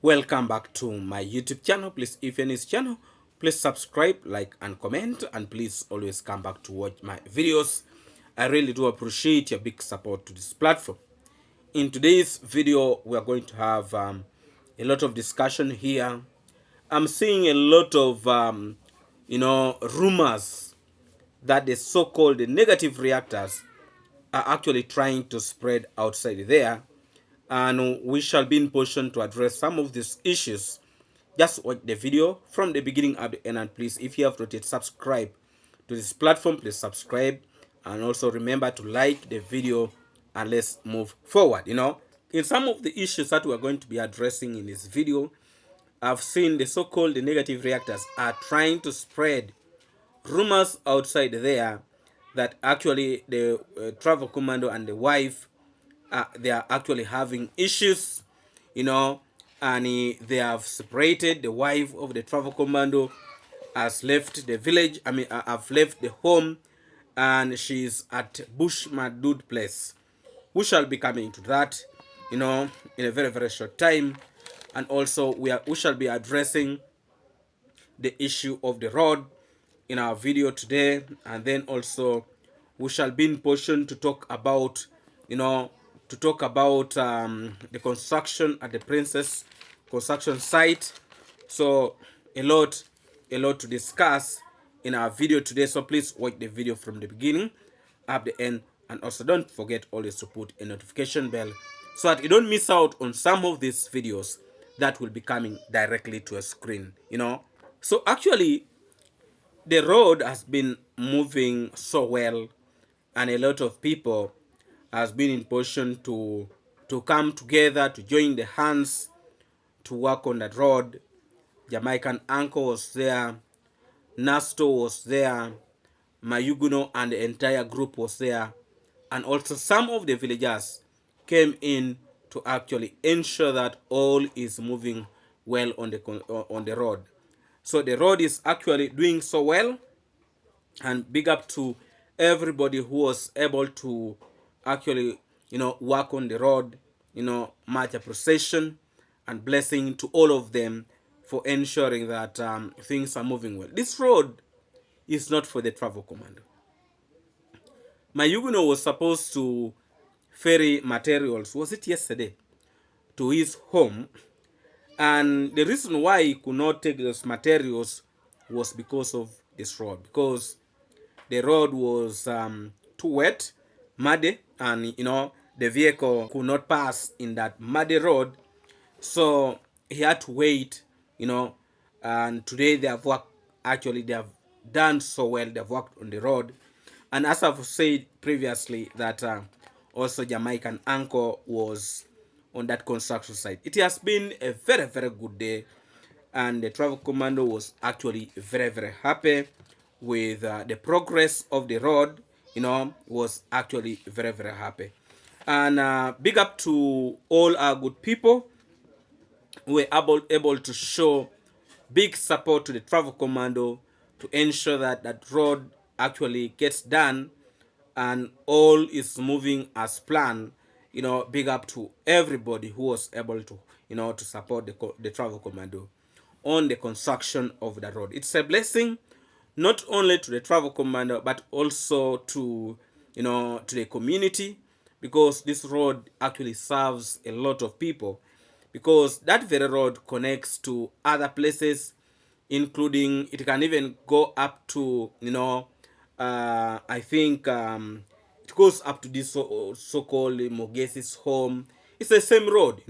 Welcome back to my YouTube channel. Please, if you're in this channel, please subscribe, like, and comment, and please always come back to watch my videos. I really do appreciate your big support to this platform. In today's video, we are going to have a lot of discussion here. I'm seeing a lot of rumors that the so-called negative reactors are actually trying to spread outside there, and we shall be in position to address some of these issues. Just watch the video from the beginning up to end, and please, if you have not yet subscribed to this platform, please subscribe, and also remember to like the video, and let's move forward. In some of the issues that we're going to be addressing in this video, I've seen the so-called negative reactors are trying to spread rumors outside there that actually the travel commando and the wife, they are actually having issues, and they have separated. The wife of the travel commando has left the village. Have left the home, and she's at Bush Madud place. We shall be coming to that, in a very, very short time. And also we shall be addressing the issue of the road in our video today, and then also we shall be in position to talk about the construction at the Princess construction site. So a lot to discuss in our video today, so please watch the video from the beginning up the end, and also don't forget always to put a notification bell so that you don't miss out on some of these videos that will be coming directly to a screen. So actually, the road has been moving so well, and a lot of people has been in position to come together, to join the hands to work on that road. Jamaican Uncle was there, Nasto was there, Mayuguno and the entire group was there, and also some of the villagers came in to actually ensure that all is moving well on the road. So the road is actually doing so well, and big up to everybody who was able to actually work on the road. Much appreciation and blessing to all of them for ensuring that things are moving well. This road is not for the travel commando. Mayuguno was supposed to ferry materials, was it yesterday, to his home, and the reason why he could not take those materials was because of this road, because the road was too wet, muddy, and the vehicle could not pass in that muddy road. So he had to wait, and today they have worked. Actually, they have done so well. They've worked on the road, and as I've said previously, that also Jamaican Uncle was on that construction site. It has been a very, very good day, and the travel commando was actually very, very happy with the progress of the road. Was actually very, very happy, and big up to all our good people who were able to show big support to the travel commando to ensure that that road actually gets done and all is moving as planned. Big up to everybody who was able to to support the travel commando on the construction of the road. It's a blessing not only to the travel commando but also to to the community, because this road actually serves a lot of people, because that very road connects to other places, including it can even go up to I think it goes up to this so-called Mogesi's home. It's the same road,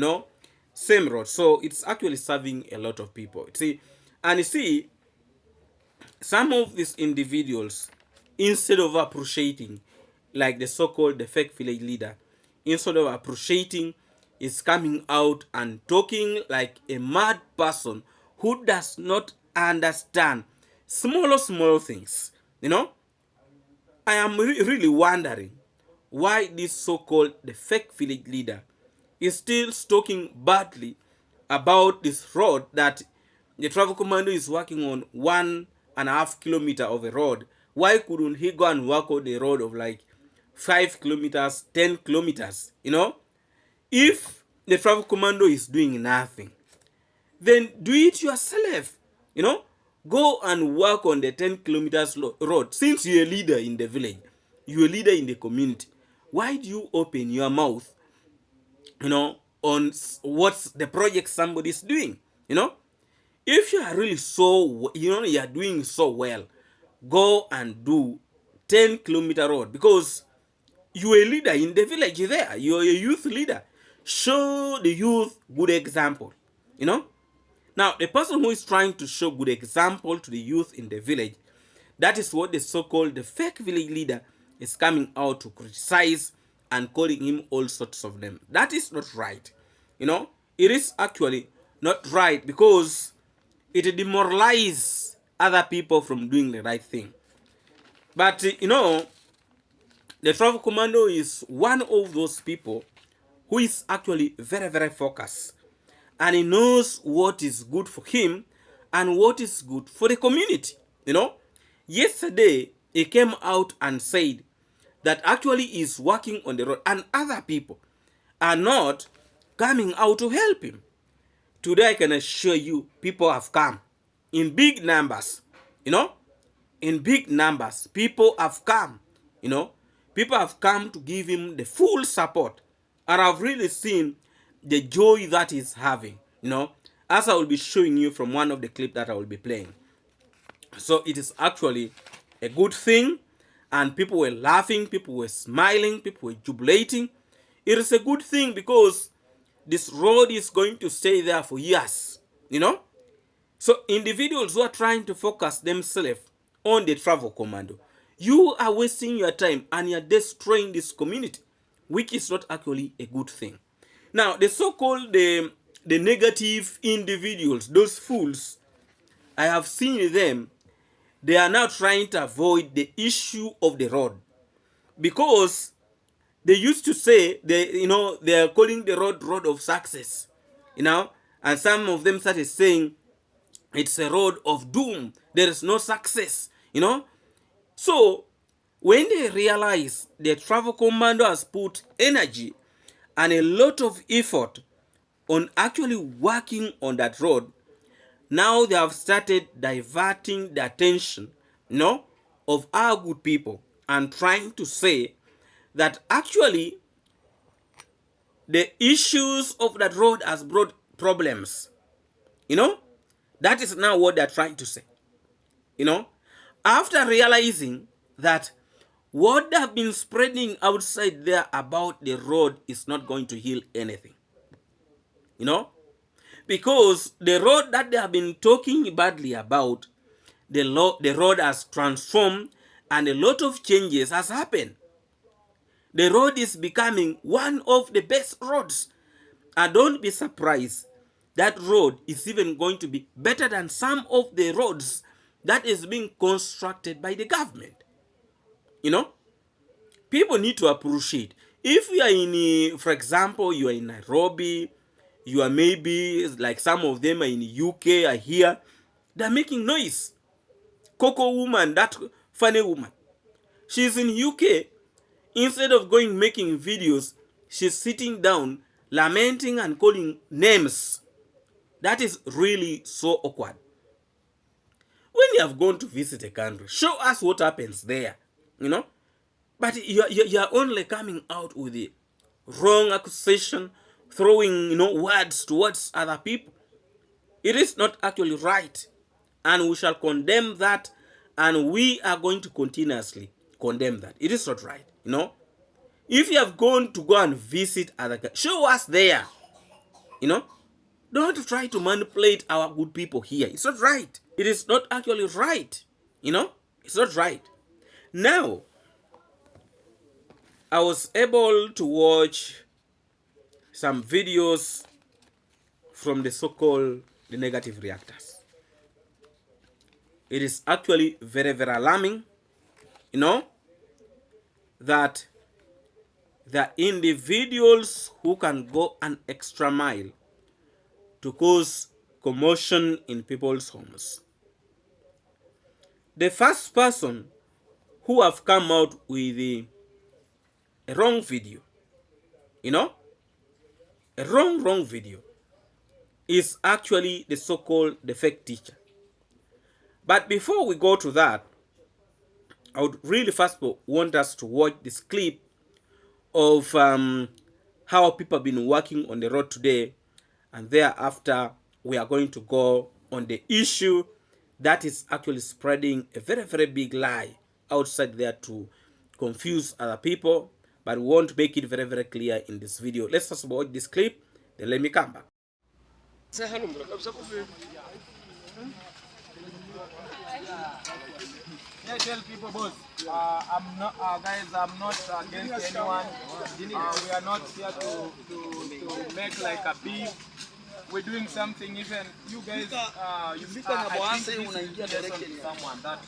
same road. So it's actually serving a lot of people. You see, some of these individuals, instead of appreciating, like the so-called the fake village leader, instead of appreciating, is coming out and talking like a mad person who does not understand small things. I am really wondering why this so-called the fake village leader is still talking badly about this road that the travel commando is working on 1.5 kilometer of a road. Why couldn't he go and work on the road of like 5 kilometers, 10 kilometers? If the travel commando is doing nothing, then do it yourself. You know, go and work on the 10 kilometers road. Since you're a leader in the village, you're a leader in the community, why do you open your mouth, on what's the project somebody's doing? If you are really so, you are doing so well, go and do 10-kilometer road, because you're a leader in the village there. You're a youth leader. Show the youth good example. Now, the person who is trying to show good example to the youth in the village, that is what the so-called the fake village leader is coming out to criticize and calling him all sorts of names. That is not right. It is actually not right, because it demoralizes other people from doing the right thing. But, the travel commando is one of those people who is actually very, very focused. And he knows what is good for him and what is good for the community. Yesterday, he came out and said that actually he's working on the road and other people are not coming out to help him. Today, I can assure you, people have come in big numbers. In big numbers, people have come. People have come to give him the full support. And I've really seen the joy that he's having, as I will be showing you from one of the clips that I will be playing. So it is actually a good thing, and people were laughing, people were smiling, people were jubilating. It is a good thing, because this road is going to stay there for years. So individuals who are trying to focus themselves on the travel commando, you are wasting your time and you're destroying this community, which is not actually a good thing. Now, the so-called the negative individuals, those fools, I have seen them. They are now trying to avoid the issue of the road, because they used to say they are calling the road of success, and some of them started saying it's a road of doom. There is no success, So when they realize the travel commando has put energy and a lot of effort on actually working on that road, now they have started diverting the attention, of our good people, and trying to say that actually the issues of that road has brought problems. That is now what they're trying to say. After realizing that what they have been spreading outside there about the road is not going to heal anything. Because the road that they have been talking badly about, the road has transformed and a lot of changes has happened. The road is becoming one of the best roads. And don't be surprised, that road is even going to be better than some of the roads that is being constructed by the government. People need to appreciate. If you are in, for example, you are in Nairobi, you are maybe like some of them are in the UK, are here, they're making noise. Coco woman, that funny woman, she's in UK. Instead of going making videos, she's sitting down, lamenting and calling names. That is really so awkward. When you have gone to visit a country, show us what happens there, But you're only coming out with the wrong accusation, throwing, words towards other people. It is not actually right. And we shall condemn that, and we are going to continuously condemn that. It is not right, If you have gone to go and visit other countries, show us there, Don't try to manipulate our good people here. It's not right. It is not actually right, It's not right. Now, I was able to watch some videos from the so-called the negative reactors. It is actually very, very alarming, that the individuals who can go an extra mile to cause commotion in people's homes. The first person who have come out with a wrong video, a wrong video, is actually the so-called the fake teacher. But before we go to that, I would really first want us to watch this clip of how people have been working on the road today, and thereafter we are going to go on the issue that is actually spreading a very, very big lie outside there to confuse other people, but we want to make it very, very clear in this video. Let's first watch this clip, then let me come back. Yeah, tell people, boss. I'm not, guys. I'm not against anyone. We are not here to make like a beef. We're doing something. Even you guys, I think this is lesson to someone that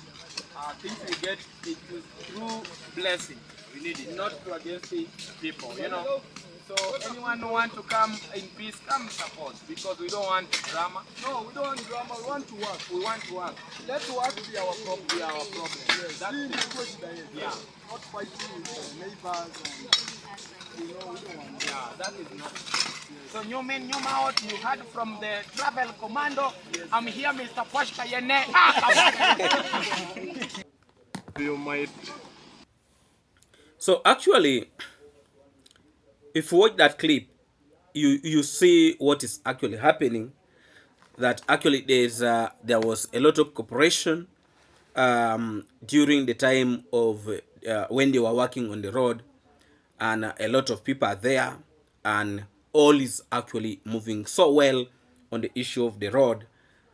things we get it through blessing. We need it, not to against the people. You know. So anyone who want to come in peace, come support, because we don't want drama. No, we don't want drama. We want to work. We want to work. Let work be our problem. Be our problem. Yes. That's yeah. Not fighting with neighbors. And, we don't want. Yeah, that is not. Yes. So new men, new out. You heard from the travel commando. Yes. I'm here, Mr. Poshka Yene. You might. So actually, if you watch that clip, you see what is actually happening. That actually there was a lot of cooperation during the time of when they were working on the road, and a lot of people are there, and all is actually moving so well on the issue of the road.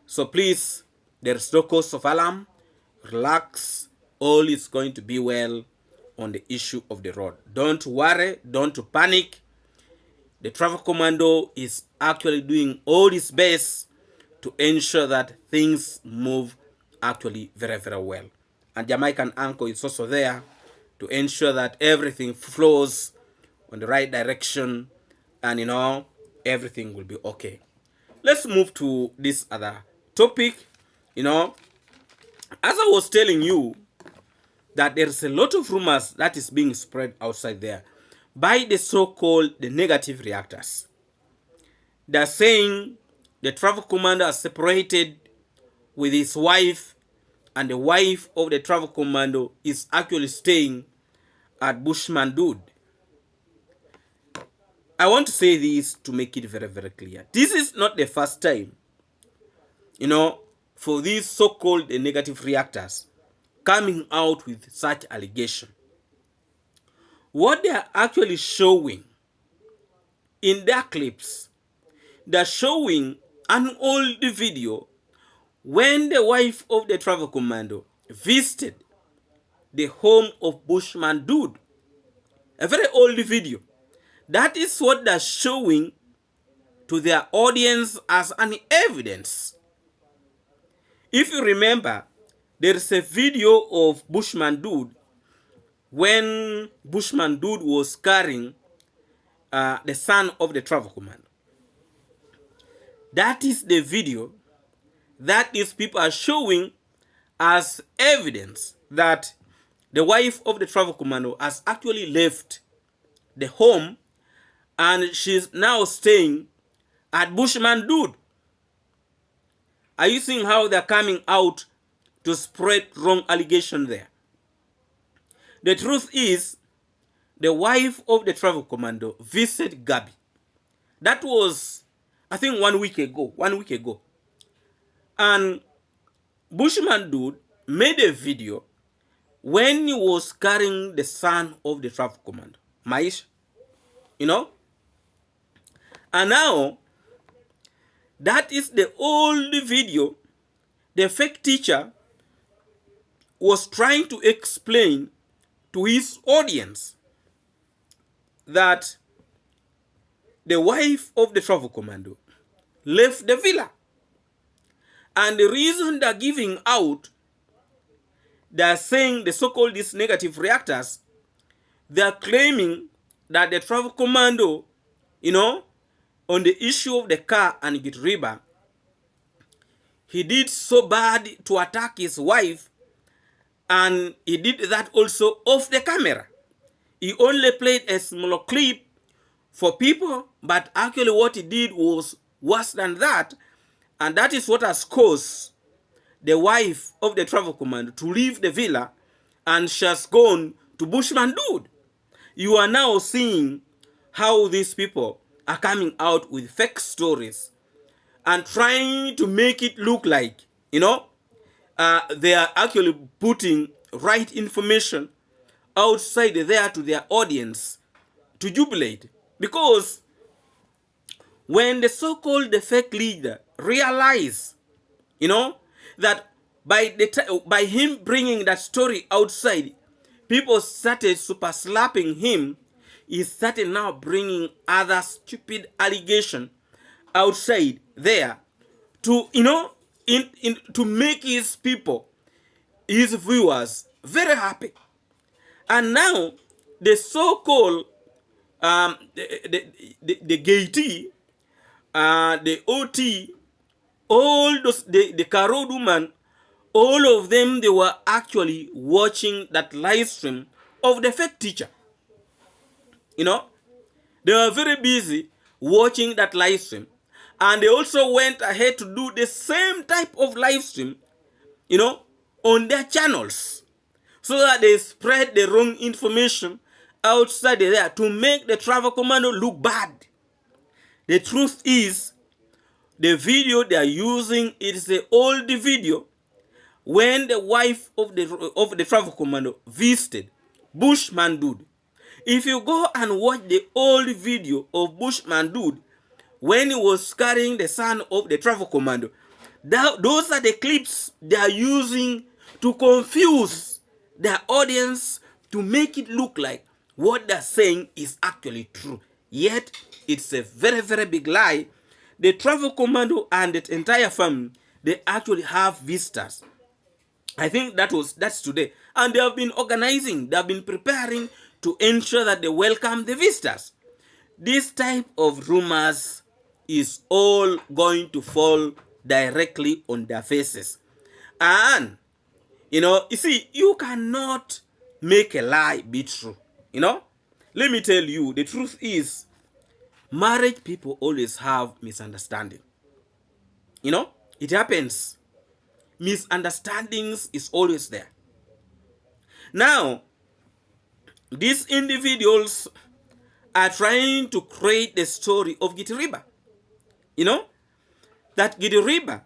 So please, there's no cause of alarm. Relax. All is going to be well on the issue of the road. Don't worry. Don't panic. The travel commando is actually doing all his best to ensure that things move actually very, very well. And Jamaican Uncle is also there to ensure that everything flows on the right direction, and everything will be okay. Let's move to this other topic. As I was telling you, that there is a lot of rumors that is being spread outside there by the so-called the negative reactors. They're saying the travel commander is separated with his wife, and the wife of the travel commando is actually staying at Bushman Dude. I want to say this to make it very, very clear. This is not the first time, for these so-called negative reactors coming out with such allegation. What they are actually showing in their clips, they're showing an old video when the wife of the travel commando visited the home of Bushman Dude. A very old video. That is what they're showing to their audience as an evidence. If you remember, there is a video of Bushman Dude when Bushman Dude was carrying the son of the travel commando. That is the video that these people are showing as evidence that the wife of the travel commando has actually left the home, and she's now staying at Bushman Dude. Are you seeing how they're coming out to spread wrong allegation there? The truth is, the wife of the travel commando visited Gabi. That was, I think, 1 week ago. 1 week ago. And Bushman Dude made a video when he was carrying the son of the travel commando, Maisha. And now, that is the old video the fake teacher was trying to explain to his audience that the wife of the travel commando left the villa. And the reason they're giving out, they're saying the so-called these negative reactors, they're claiming that the travel commando, on the issue of the car and Git River, he did so bad to attack his wife, and he did that also off the camera. He only played a small clip for people, but actually what he did was worse than that. And that is what has caused the wife of the travel commander to leave the villa, and she has gone to Bushman Dude. You are now seeing how these people are coming out with fake stories and trying to make it look like, they are actually putting right information outside there to their audience to jubilate. Because when the so-called the fake leader realize, that by him bringing that story outside, people started super slapping him. He started now bringing other stupid allegation outside there to, to make his people, his viewers, very happy. And now the so-called the Gaity, the OT, all those, the Carol woman, all of them, they were actually watching that live stream of the fake teacher. They were very busy watching that live stream. And they also went ahead to do the same type of live stream, on their channels, so that they spread the wrong information outside there to make the travel commando look bad. The truth is, the video they are using is the old video when the wife of the travel commando visited Bushman Dude. If you go and watch the old video of Bushman Dude when he was carrying the son of the travel commando, those are the clips they are using to confuse their audience, to make it look like what they're saying is actually true. Yet, it's a very, very big lie. The travel commando and the entire family, they actually have visitors. I think that's today. And they have been organizing, they have been preparing to ensure that they welcome the visitors. This type of rumors is all going to fall directly on their faces. And, you see, you cannot make a lie be true. Let me tell you, the truth is, marriage people always have misunderstanding. It happens. Misunderstandings is always there. Now, these individuals are trying to create the story of Gitiriba. That Gitiriba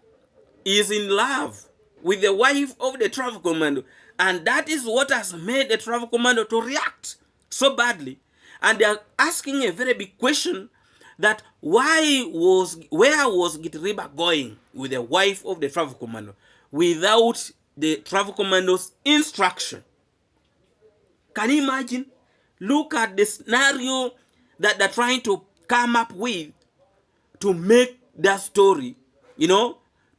is in love with the wife of the travel commando, and that is what has made the travel commando to react so badly. And they are asking a very big question, that where was Gitiriba going with the wife of the travel commando without the travel commando's instruction? Can you imagine? Look at the scenario that they're trying to come up with to make that story, to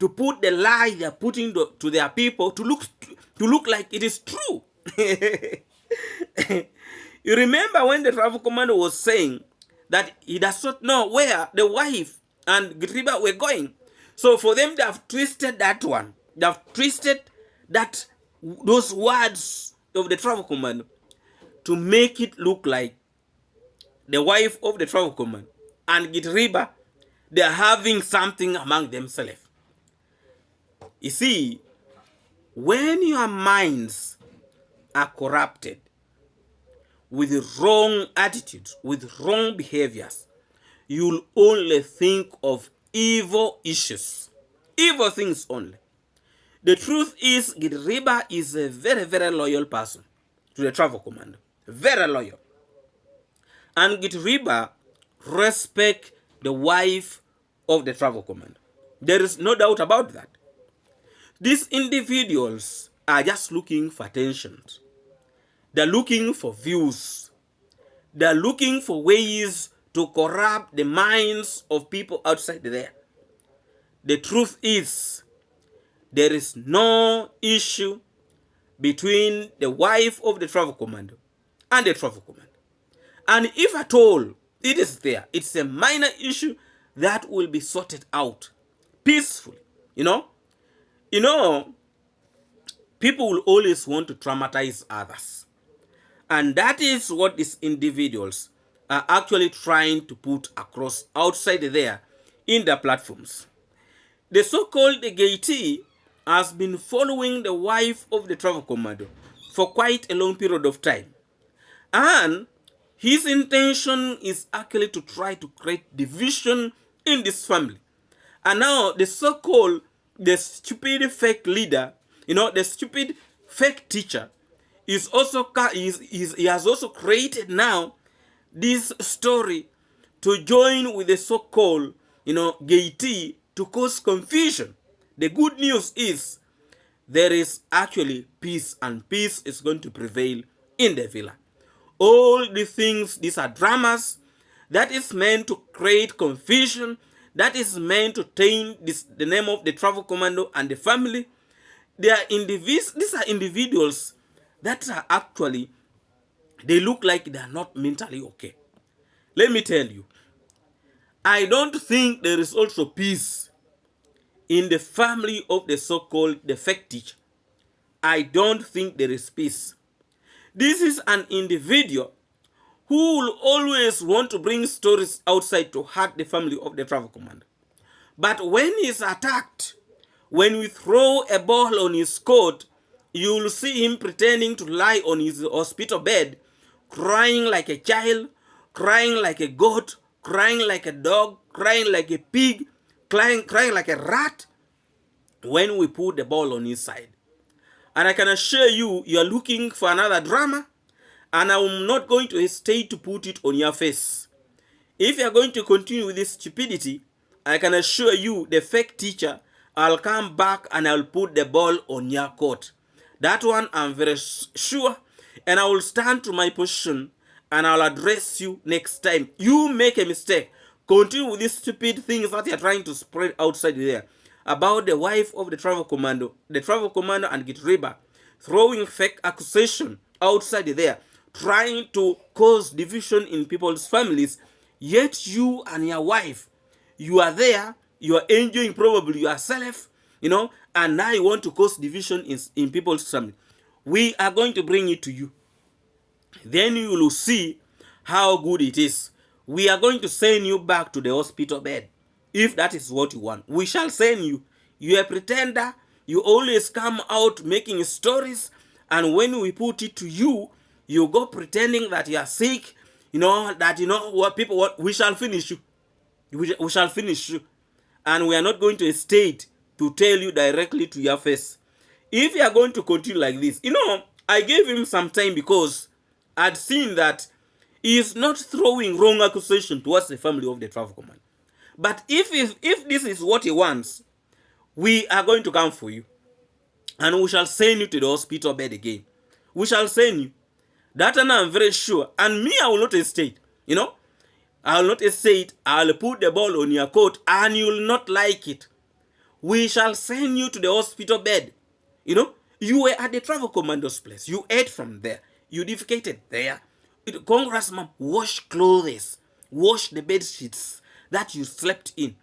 put the lie they're putting to their people to look like it is true. You remember when the travel commander was saying that he does not know where the wife and Gitiriba were going. So for them, they have twisted that one. They have twisted those words of the travel commander to make it look like the wife of the travel command and Gitiriba, they are having something among themselves. You see, when your minds are corrupted with wrong attitudes, with wrong behaviors, you'll only think of evil issues, evil things only. The truth is, Gitiriba is a very, very loyal person to the travel commander. Very loyal. And Gitiriba respect the wife of the travel commander. There is no doubt about that. These individuals are just looking for attention. They're looking for views. They're looking for ways to corrupt the minds of people outside there. The truth is, there is no issue between the wife of the travel commander and the travel commander. And if at all it is there, it's a minor issue that will be sorted out peacefully. People will always want to traumatize others. And that is what these individuals are actually trying to put across outside there in the platforms. The so-called Gaity has been following the wife of the travel commando for quite a long period of time. And his intention is actually to try to create division in this family. And now the so-called, the stupid fake leader, the stupid fake teacher is also he has also created now this story to join with the so-called, Gaity to cause confusion. The good news is there is actually peace, and peace is going to prevail in the villa. All the things, these are dramas that is meant to create confusion, that is meant to taint the name of the travel commando and the family. These are individuals that are actually, they look like they are not mentally okay. Let me tell you, I don't think there is also peace in the family of the so-called the fake teacher. I don't think there is peace. This is an individual who will always want to bring stories outside to hurt the family of the travel commander. But when he's attacked, when we throw a ball on his coat, you'll see him pretending to lie on his hospital bed, crying like a child, crying like a goat, crying like a dog, crying like a pig, crying like a rat when we put the ball on his side. And I can assure you, you are looking for another drama, and I'm not going to hesitate to put it on your face. If you are going to continue with this stupidity, I can assure you, the fake teacher, I'll come back and I'll put the ball on your court. That one I'm very sure, and I will stand to my position and I'll address you next time. You make a mistake, continue with these stupid things that you're trying to spread outside there about the wife of the travel commando and Gitriba throwing fake accusation outside there, trying to cause division in people's families. Yet you and your wife, you are there, you are enjoying probably yourself, and now you want to cause division in people's family. We are going to bring it to you. Then you will see how good it is. We are going to send you back to the hospital bed. If that is what you want, we shall send you. You're a pretender. You always come out making stories, and when we put it to you, you go pretending that you are sick, what people want. We shall finish you. We shall finish you. And we are not going to hesitate to tell you directly to your face. If you are going to continue like this, I gave him some time because I'd seen that he is not throwing wrong accusation towards the family of the travel command. But if this is what he wants, we are going to come for you. And we shall send you to the hospital bed again. We shall send you. That and I'm very sure. And me, I will not hesitate. I will not hesitate. I will put the ball on your coat and you will not like it. We shall send you to the hospital bed. You were at the travel commando's place. You ate from there. You defecated there. Congressman, wash clothes. Wash the bed sheets that you slept in.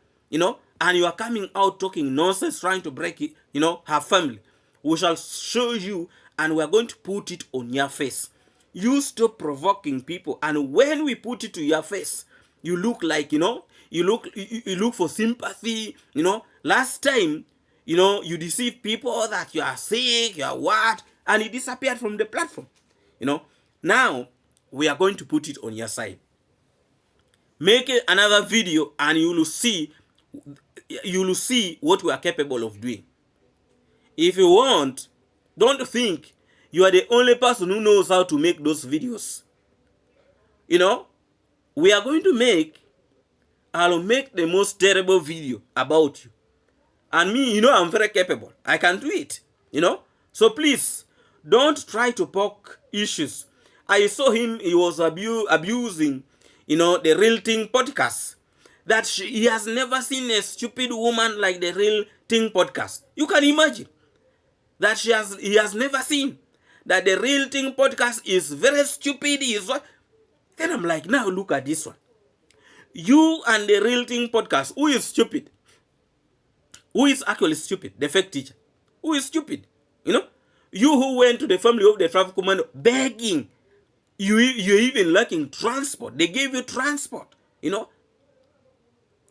And you are coming out talking nonsense, trying to break it, her family. We shall show you, and we are going to put it on your face. You stop provoking people, and when we put it to your face, you look like, you look for sympathy. Last time, you deceive people that you are sick, you are what, and it disappeared from the platform. Now we are going to put it on your side. Make another video, and you will see what we are capable of doing. If you want, don't think you are the only person who knows how to make those videos. We are going to I'll make the most terrible video about you. And me, I'm very capable. I can do it. So please, don't try to poke issues. I saw him, he was abusing, the Real Thing podcast. That he has never seen a stupid woman like the Real Thing podcast. You can imagine that he has never seen that the Real Thing podcast is very stupid. Then I'm like, now look at this one. You and the Real Thing podcast, who is stupid? Who is actually stupid? The fake teacher. Who is stupid? You who went to the family of the travel commando begging. You're even lacking transport. They gave you transport.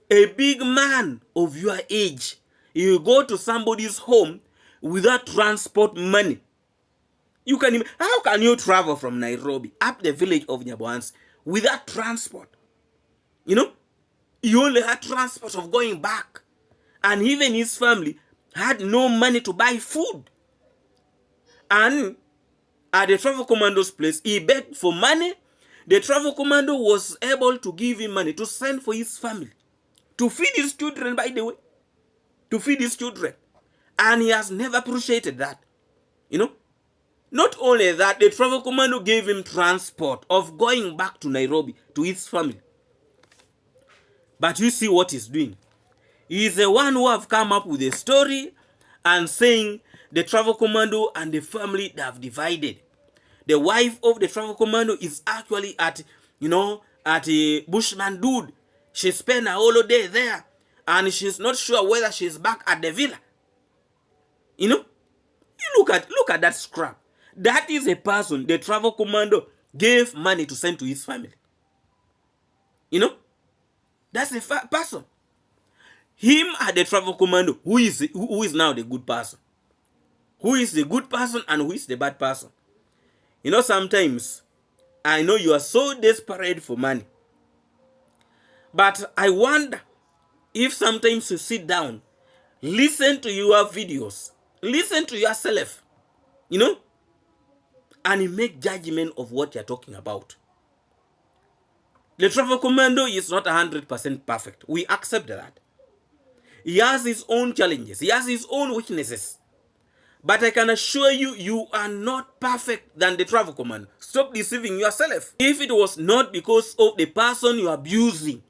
A big man of your age, you go to somebody's home without transport money. How can you travel from Nairobi up the village of Nyaboans without transport? You know, he only had transport of going back. And even his family had no money to buy food. And at the travel commando's place, he begged for money. The travel commando was able to give him money to send for his family, to feed his children, by the way, to feed his children. And he has never appreciated that. You know, not only that, the travel commando gave him transport of going back to Nairobi to his family. But you see what he's doing. He is the one who have come up with a story and saying the travel commando and the family, they have divided. The wife of the travel commando is actually at a Bushman dude. She spent a holiday there and she's not sure whether she's back at the villa. You know, you look at that scrap. That is a person the travel commando gave money to send to his family. You know, that's a person. Him at the travel commando, who is now the good person? Who is the good person and who is the bad person? You know, sometimes I know you are so desperate for money, but I wonder if sometimes you sit down, listen to your videos, listen to yourself, you know, and you make judgment of what you're talking about. The travel commando is not 100% perfect. We accept that. He has his own challenges. He has his own weaknesses. But I can assure you, you are not perfect than the travel commando. Stop deceiving yourself. If it was not because of the person you are abusing,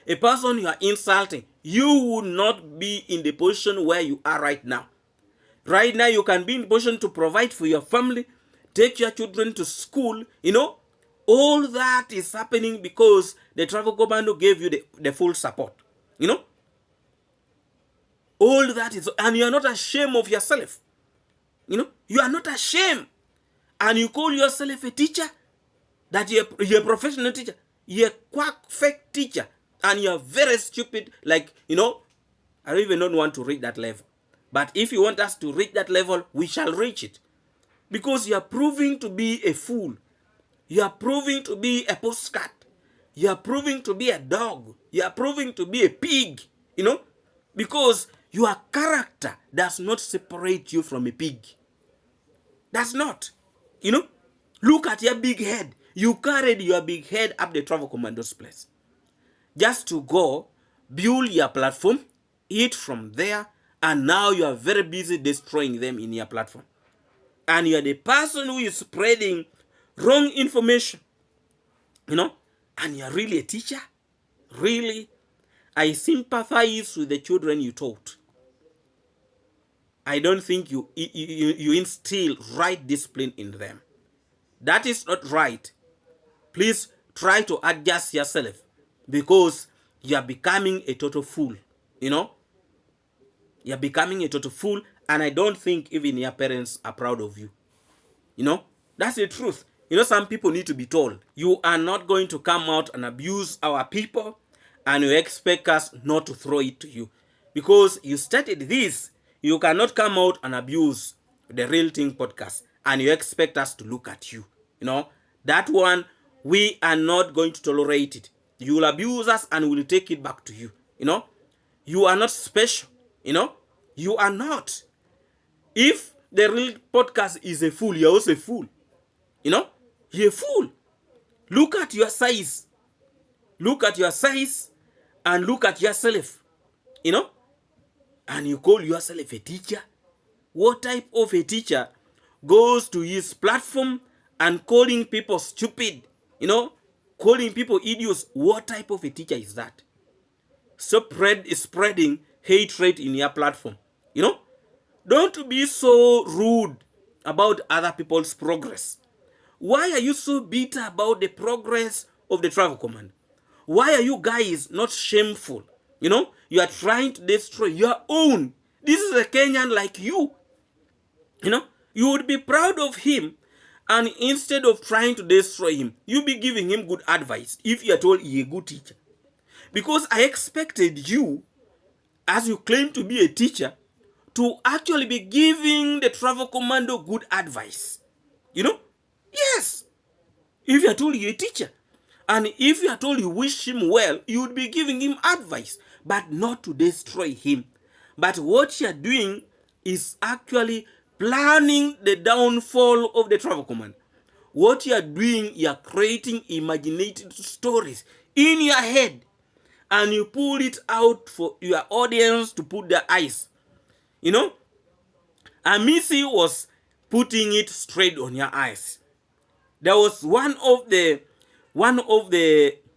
a person you are insulting, you would not be in the position where you are right now. Right now, you can be in a position to provide for your family, take your children to school, you know. All that is happening because the travel commando gave you the full support, you know. All that is, and you are not ashamed of yourself. You know, you are not ashamed. And you call yourself a teacher, that you're a professional teacher. You're a quack fake teacher. And you're very stupid. Like, you know, I don't even want to reach that level. But if you want us to reach that level, we shall reach it. Because you are proving to be a fool. You are proving to be a postcard. You are proving to be a dog. You are proving to be a pig. You know, because your character does not separate you from a pig. Does not. You know, look at your big head. You carried your big head up the travel commando's place, just to go build your platform, eat from there, and now you are very busy destroying them in your platform. And you are the person who is spreading wrong information. You know, and you are really a teacher. Really, I sympathize with the children you taught. I don't think you instill right discipline in them. That is not right. Please try to adjust yourself, because you are becoming a total fool. You know, you are becoming a total fool, and I don't think even your parents are proud of you. You know, that's the truth. You know, some people need to be told, you are not going to come out and abuse our people, and you expect us not to throw it to you. Because you started this, you cannot come out and abuse the Real Thing podcast, and you expect us to look at you. You know, that one, we are not going to tolerate it. You will abuse us and we will take it back to you. You know, you are not special. You know, you are not. If the Real podcast is a fool, you're also a fool. You know, you're a fool. Look at your size. Look at your size and look at yourself. You know, and you call yourself a teacher. What type of a teacher goes to his platform and calling people stupid? You know, calling people idiots. What type of a teacher is that? Stop spreading hatred in your platform. You know, don't be so rude about other people's progress. Why are you so bitter about the progress of the travel command? Why are you guys not shameful? You know, you are trying to destroy your own. This is a Kenyan like you. You know, you would be proud of him, and instead of trying to destroy him, you be giving him good advice if you are told he is a good teacher. Because I expected you, as you claim to be a teacher, to actually be giving the travel commando good advice. You know? Yes. If you are told you're a teacher, and if you are told you wish him well, you would be giving him advice, but not to destroy him. But what you are doing is actually planning the downfall of the travel command. What you are doing, you are creating imaginative stories in your head, and you pull it out for your audience to put their eyes. You know, Amisi was putting it straight on your eyes. There was one of the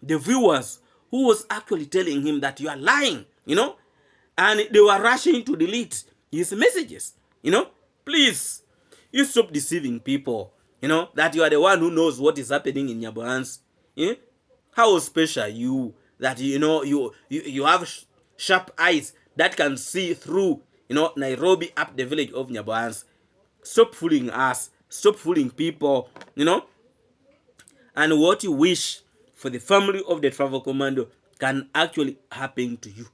viewers who was actually telling him that you are lying, and they were rushing to delete his messages. Please, you stop deceiving people. That you are the one who knows what is happening in Nyaboans. How special you that you have sharp eyes that can see through Nairobi up the village of Nyaboans. Stop fooling us. Stop fooling people. And what you wish for the family of the travel commando can actually happen to you.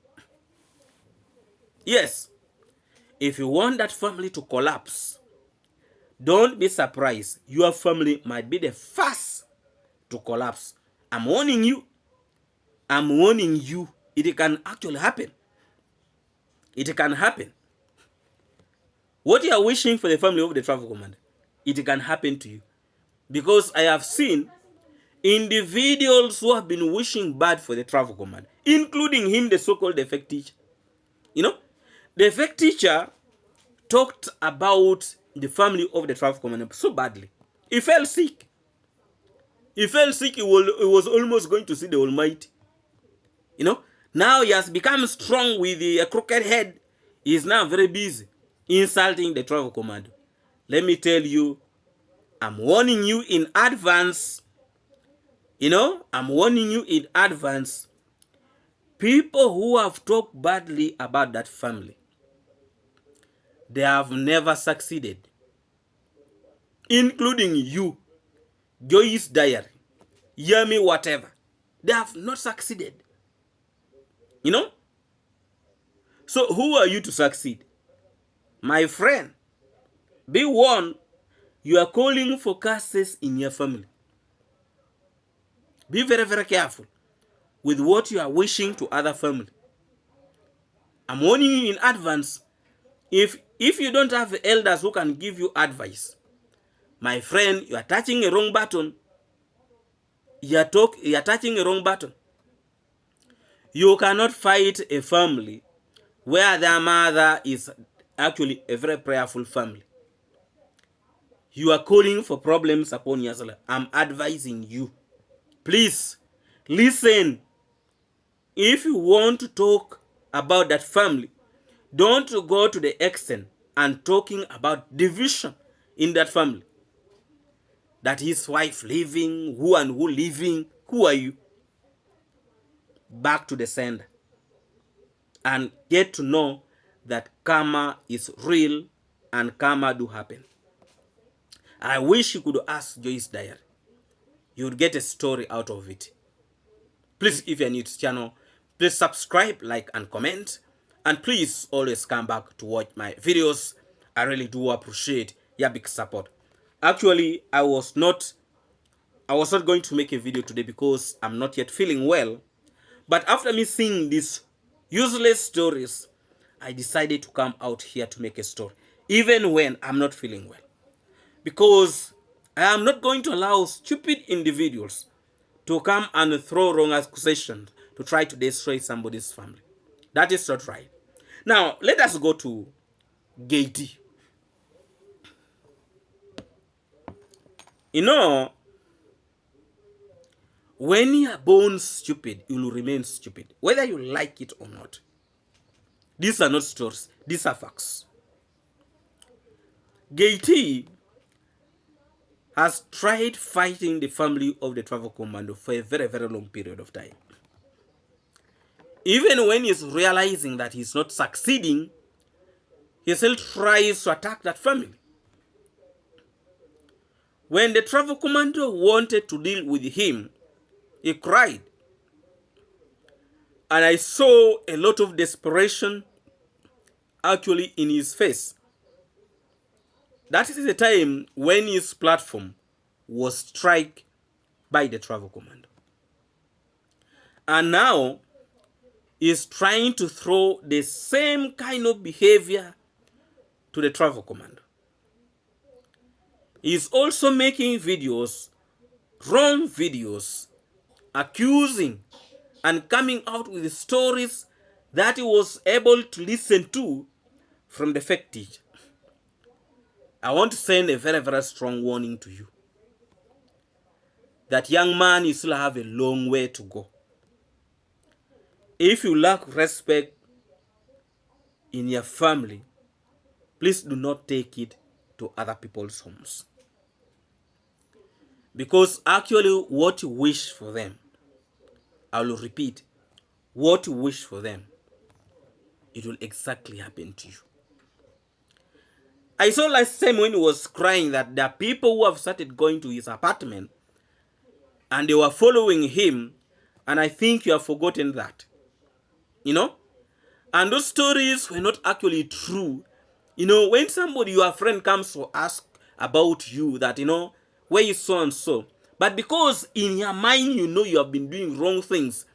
Yes, if you want that family to collapse, don't be surprised. Your family might be the first to collapse. I'm warning you. I'm warning you. It can actually happen. It can happen. What you are wishing for the family of the travel commando, it can happen to you. Because I have seen individuals who have been wishing bad for the travel command, including him, the so-called defect teacher. The defect teacher talked about the family of the travel command so badly. He fell sick. He was almost going to see the Almighty. Now he has become strong with a crooked head. He is now very busy insulting the travel command. Let me tell you, I'm warning you in advance. I'm warning you in advance. People who have talked badly about that family, they have never succeeded. Including you, Joyce Diary, Yami whatever. They have not succeeded. So who are you to succeed? My friend, be warned, you are calling for curses in your family. Be very, very careful with what you are wishing to other family. I'm warning you in advance. If you don't have elders who can give you advice, my friend, you are touching a wrong button. You are touching a wrong button. You cannot fight a family where their mother is actually a very prayerful family. You are calling for problems upon yourself. I'm advising you. Please, listen. If you want to talk about that family, don't go to the extent and talking about division in that family. That his wife leaving, who and who leaving. Who are you? Back to the sender. And get to know that karma is real and karma do happen. I wish you could ask Joyce Diary. You would get a story out of it. Please, if you're new to this channel, please subscribe, like, and comment. And please always come back to watch my videos. I really do appreciate your big support. Actually, I was not going to make a video today because I'm not yet feeling well. But after me seeing these useless stories, I decided to come out here to make a story, even when I'm not feeling well. Because I am not going to allow stupid individuals to come and throw wrong accusations to try to destroy somebody's family. That is not right. Now, let us go to Gaty. When you are born stupid, you will remain stupid, whether you like it or not. These are not stories. These are facts. Gaty has tried fighting the family of the travel commando for a very, very long period of time. Even when he's realizing that he's not succeeding, he still tries to attack that family. When the travel commando wanted to deal with him, he cried. And I saw a lot of desperation actually in his face. That is the time when his platform was struck by the travel commando. And now he's trying to throw the same kind of behavior to the travel commando. He's also making videos, wrong videos, accusing and coming out with stories that he was able to listen to from the fake teacher. I want to send a very, very strong warning to you. That young man, you still have a long way to go. If you lack respect in your family, please do not take it to other people's homes. Because actually what you wish for them, I will repeat, what you wish for them, it will exactly happen to you. I saw last time when he was crying that there are people who have started going to his apartment and they were following him, and I think you have forgotten that. You know? And those stories were not actually true. You know, when somebody, your friend, comes to ask about you that, you know, where you so and so, but because in your mind you know you have been doing wrong things,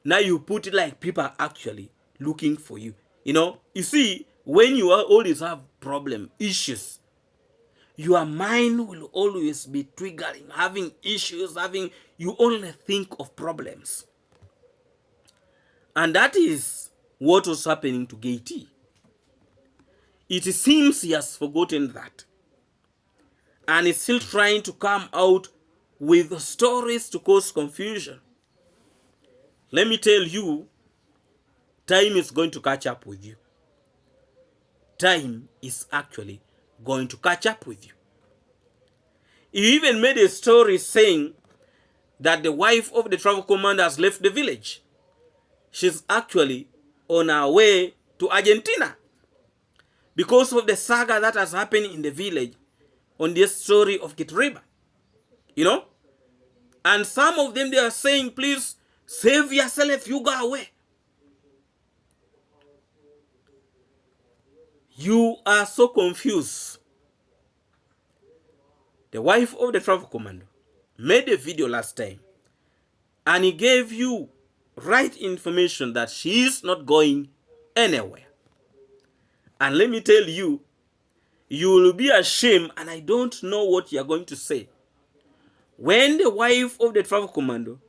now you put it like people are actually looking for you. You know, you see, when you always have problem, issues, your mind will always be triggering, having issues, you only think of problems. And that is what was happening to Gaty. It seems he has forgotten that. And is still trying to come out with stories to cause confusion. Let me tell you, time is going to catch up with you. Time is actually going to catch up with you. He even made a story saying that the wife of the travel commander has left the village. She's actually on her way to Argentina because of the saga that has happened in the village on this story of Kit River. You know? And some of them, they are saying, please save yourself, you go away. You are so confused. The wife of the travel commando made a video last time and he gave you right information that she is not going anywhere. And let me tell you, you will be ashamed, and I don't know what you are going to say when the wife of the travel commando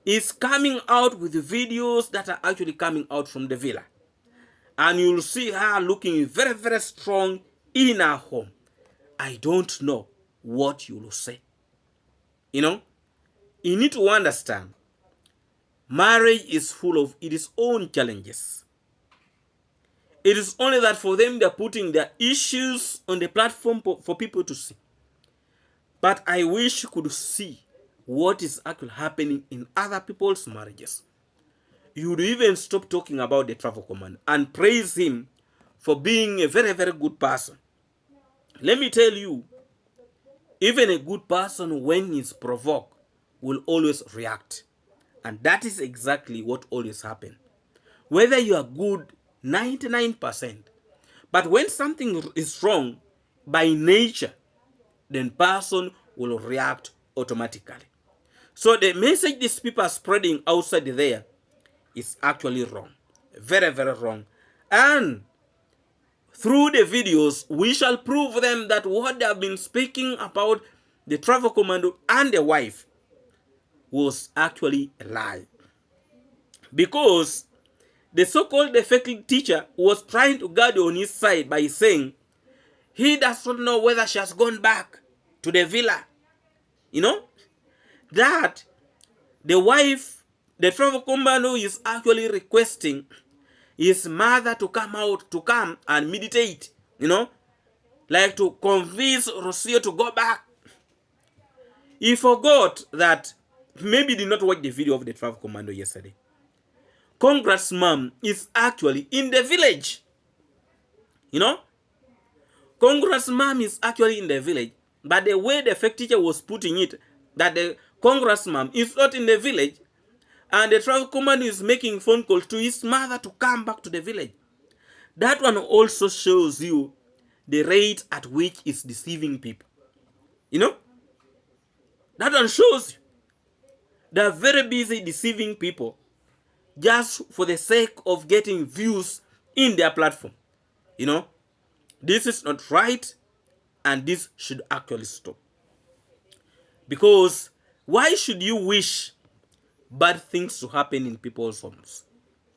is coming out with videos that are actually coming out from the villa. And you'll see her looking very, very strong in her home. I don't know what you will say. You know, you need to understand, marriage is full of its own challenges. It is only that for them, they're putting their issues on the platform for people to see. But I wish you could see what is actually happening in other people's marriages. You would even stop talking about the travel command and praise him for being a very, very good person. Let me tell you, even a good person, when he's provoked, will always react. And that is exactly what always happens. Whether you are good 99%, but when something is wrong by nature, then person will react automatically. So the message these people are spreading outside there is actually wrong. Very, very wrong. And through the videos, we shall prove them that what they have been speaking about the travel commando and the wife was actually a lie. Because the so-called fake teacher was trying to guard on his side by saying he does not know whether she has gone back to the villa. You know, that the wife, the travel commando, is actually requesting his mother to come and meditate, you know, like to convince Rocio to go back. He forgot that, maybe did not watch the video of the travel commando yesterday. Congrats mom is actually in the village. You know, Congrats mom is actually in the village, but the way the fake teacher was putting it, that the Congrats mom is not in the village, And the travel commando is making phone calls to his mother to come back to the village. That one also shows you the rate at which it's deceiving people. You know, that one shows you they're very busy deceiving people just for the sake of getting views in their platform. You know, this is not right, and this should actually stop. Because why should you wish bad things to happen in people's homes?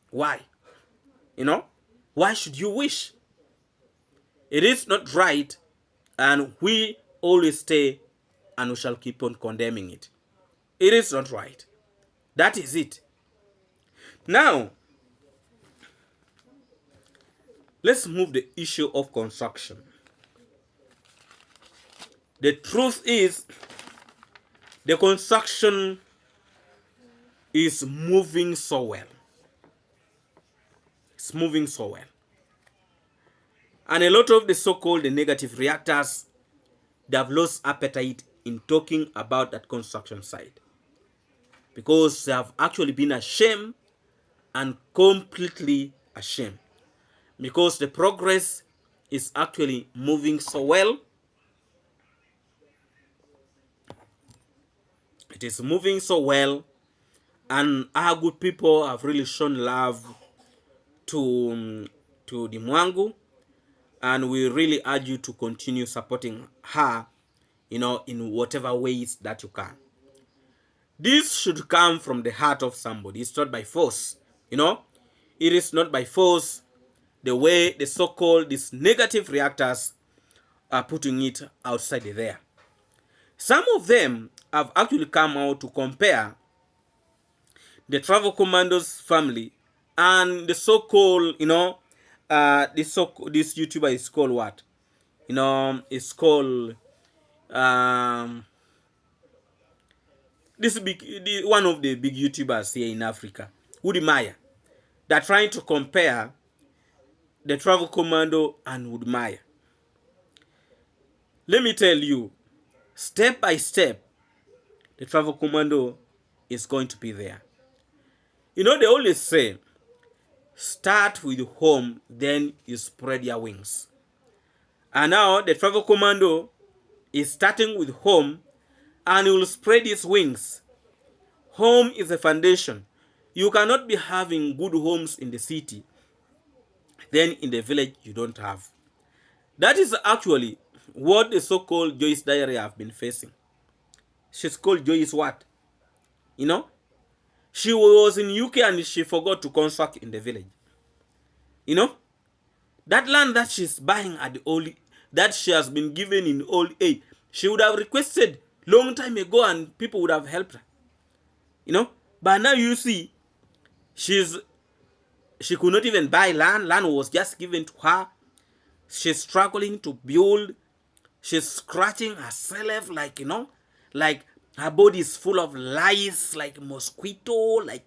Why? You know, why should you wish? It is not right, and we always stay and we shall keep on condemning it. It is not right. That is it. Now, let's move the issue of construction. The truth is, the construction is moving so well. It's moving so well. And a lot of the so-called negative reactors, they have lost appetite in talking about that construction side, because they have actually been ashamed and completely ashamed, because the progress is actually moving so well. It is moving so well, and our good people have really shown love to the Mwangu, and we really urge you to continue supporting her, you know, in whatever ways that you can. This should come from the heart of somebody. It's not by force, you know. It is not by force the way the so-called these negative reactors are putting it outside there. Some of them have actually come out to compare the travel commandos family and the so-called, you know, this YouTuber is called what? You know, it's called one of the big YouTubers here in Africa, Woody Maya. They're trying to compare the travel commando and Woody Maya. Let me tell you, step by step, the travel commando is going to be there. You know, they always say, start with home, then you spread your wings. And now the travel commando is starting with home, and it will spread its wings. Home is a foundation. You cannot be having good homes in the city, then in the village you don't have. That is actually what the so-called Joyce Diary have been facing. She's called Joyce what? You know? She was in UK and she forgot to construct in the village. You know? That land that she's buying at the old, that she has been given in old age, she would have requested long time ago and people would have helped her. You know? But now you see, she could not even buy land. Land was just given to her. She's struggling to build. She's scratching herself, like, you know, like her body is full of lice, like mosquito, like.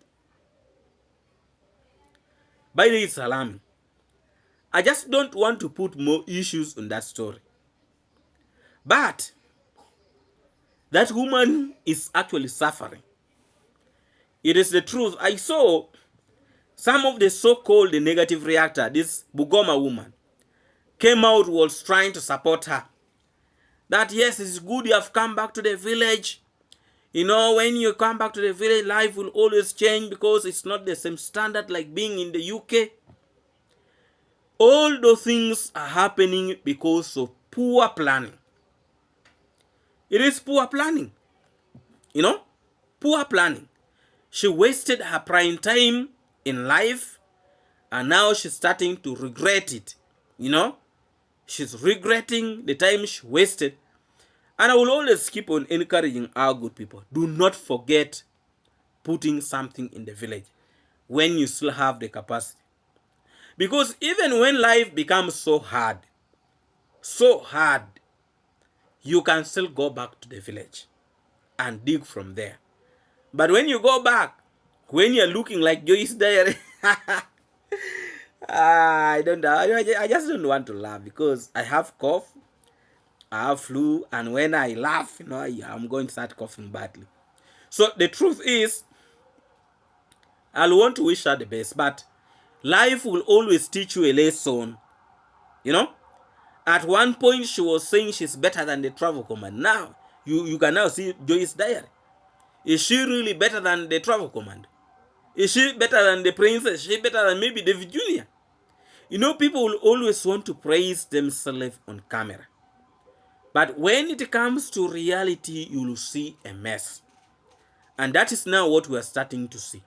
By the way, it's alarming. I just don't want to put more issues on that story. But that woman is actually suffering. It is the truth. I saw some of the so-called negative reactor, this Bugoma woman, came out, was trying to support her. That yes, it's good you have come back to the village. You know, when you come back to the village, life will always change because it's not the same standard like being in the UK. All those things are happening because of poor planning. It is poor planning. You know, poor planning. She wasted her prime time in life, and now she's starting to regret it. You know, she's regretting the time she wasted. And I will always keep on encouraging our good people. Do not forget putting something in the village when you still have the capacity. Because even when life becomes so hard, you can still go back to the village and dig from there. But when you go back, when you're looking like Joyce Diary, I don't know. I just don't want to laugh because I have cough, I have flu, and when I laugh, you know, I'm going to start coughing badly. So the truth is, I'll want to wish her the best, but life will always teach you a lesson, you know. At one point, she was saying she's better than the travel command. Now, you can now see Joyce's diary. Is she really better than the travel command? Is she better than the princess? Is she better than maybe David Jr.? You know, people will always want to praise themselves on camera. But when it comes to reality, you will see a mess. And that is now what we are starting to see.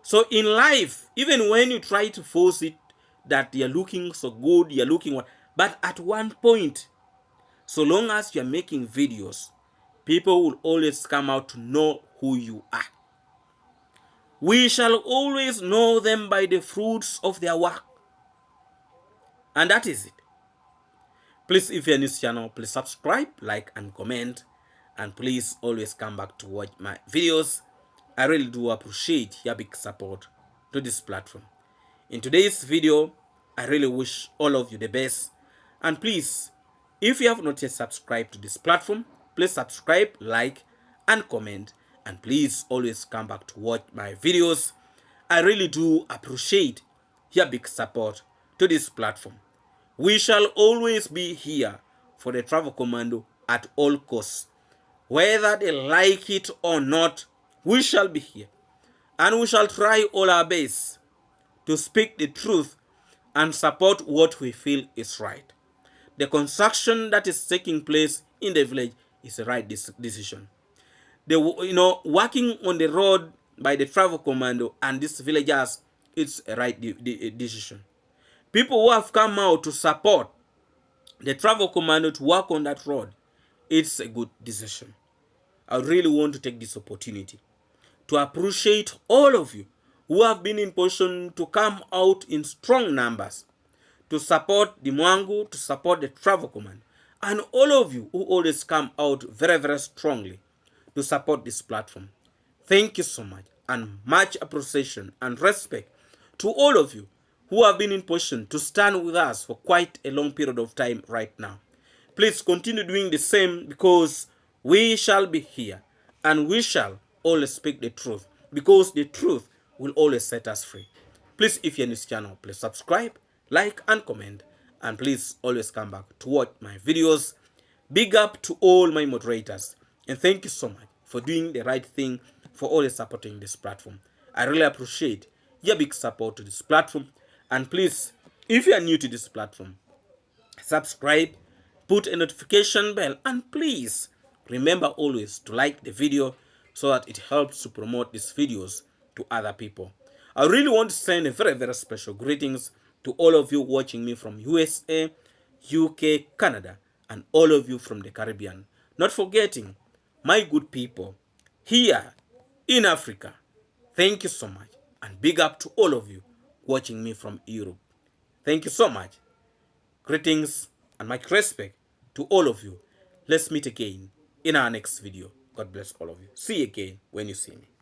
So in life, even when you try to force it, that you're looking so good, you're looking what, but at one point, so long as you're making videos, people will always come out to know who you are. We shall always know them by the fruits of their work. And that is it. Please, if you're new to this channel, please subscribe, like, and comment. And please always come back to watch my videos. I really do appreciate your big support to this platform. In today's video, I really wish all of you the best. And please, if you have not yet subscribed to this platform, please subscribe, like, and comment. And please always come back to watch my videos. I really do appreciate your big support to this platform. We shall always be here for the Travel Commando at all costs. Whether they like it or not, we shall be here. And we shall try all our best to speak the truth and support what we feel is right. The construction that is taking place in the village is the right decision. Working on the road by the Travel Commando and these villagers, it's a right decision. People who have come out to support the Travel Commando to work on that road, it's a good decision. I really want to take this opportunity to appreciate all of you who have been in position to come out in strong numbers to support the Mwangu, to support the Travel Command, and all of you who always come out very, very strongly to support this platform. Thank you so much, and much appreciation and respect to all of you who have been in position to stand with us for quite a long period of time right now. Please continue doing the same, because we shall be here and we shall always speak the truth, because the truth will always set us free. Please, if you're in this channel, please subscribe, like, and comment, and please always come back to watch my videos. Big up to all my moderators, and thank you so much for doing the right thing, for always supporting this platform. I really appreciate your big support to this platform. And please, if you are new to this platform, subscribe, put a notification bell, and please remember always to like the video so that it helps to promote these videos to other people. I really want to send a very, very special greetings to all of you watching me from USA, UK, Canada, and all of you from the Caribbean. Not forgetting my good people here in Africa. Thank you so much, and big up to all of you watching me from Europe. Thank you so much. Greetings and my respect to all of you. Let's meet again in our next video. God bless all of you. See you again when you see me.